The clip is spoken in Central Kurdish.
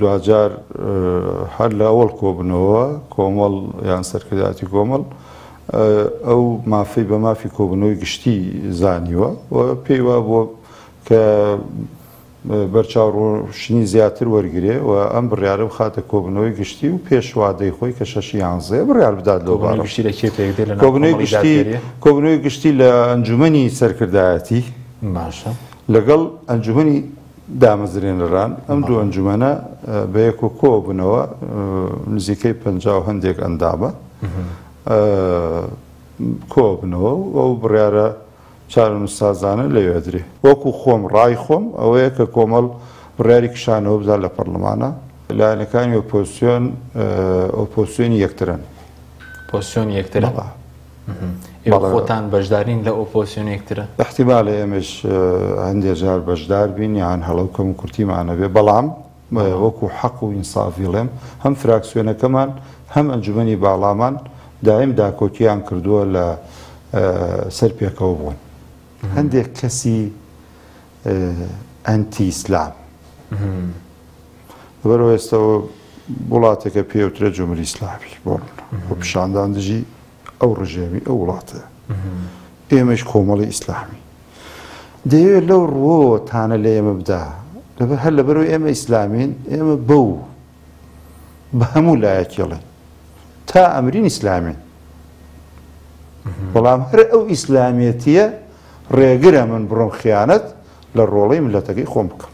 دوجار هەر لە ئەوڵ کۆبنەوە کۆمەڵ یان سەرکرداتی کۆمەڵ ئەو مافی بە مافی کۆبنەوەی گشتی زانیوە و پێی وا بووە کە بەرچاوڕۆشنی زیاتر وەرگێ و ئەم بڕیارە بخاتە کۆبنەوەی گشتی و پێشوادەی خۆی کە 6 بڕیار بدات لەو کۆبنەوەی گشتی لە ئەنجومەنی سەرکردایەتی باشە لەگەڵ ئەنجومەنی دامەزرێنەران ئەم دوو ئەنجومەنە بە یەک و کۆ بنەوە نزیکەی 50 هەندێک ئەندامە کۆ بنەوە و ئەو بڕیارە چارن سازانە لەوێدرێ وەکو خۆم ڕای خۆم ئەوەیە کە کۆمەڵ بڕیاری کشانەوە بدا لە پەرلەمانە لایەنەکانی ئۆپۆسیۆنی یەکترن پۆسیۆن یەکترە خۆتان بەشدارین لە ئۆپۆسیۆن یەکترە احتیمالە ئێمەش هەندێک جار بەشدار بین یان هەڵەوکەم و کورتیمانە بێ بەڵام وەکو حەق و ئینسافی لێم هەم فراکسیۆنەکەمان هەم ئەنجومەنی باڵامان دایم داکۆکییان کردووە لە سەر پێکەوە بوون هەندێک کەسی ئەنتی ئیسلام بەرەوە ئێستاەوە وڵاتێکە پێوترە جمهوری ئیسلامی بۆ پیشاندان دژی ئەو ڕژێمی ئەو وڵاتە ئێمەش کۆمەڵی ئیسلامی دەیەوێت لەو ڕۆتانە لە ئێمە بدا هەر لەبەرەوەی ئێمە ئیسلامین ئێمە بەو بە هەموو لایەکێڵێن تا ئەمرین ئیسلامین بەڵام هەر ئەو ئیسلامیەتیە ڕێگرە من بڕۆم خیانەت لە ڕۆڵەی ملەتەکەی خۆم بکەم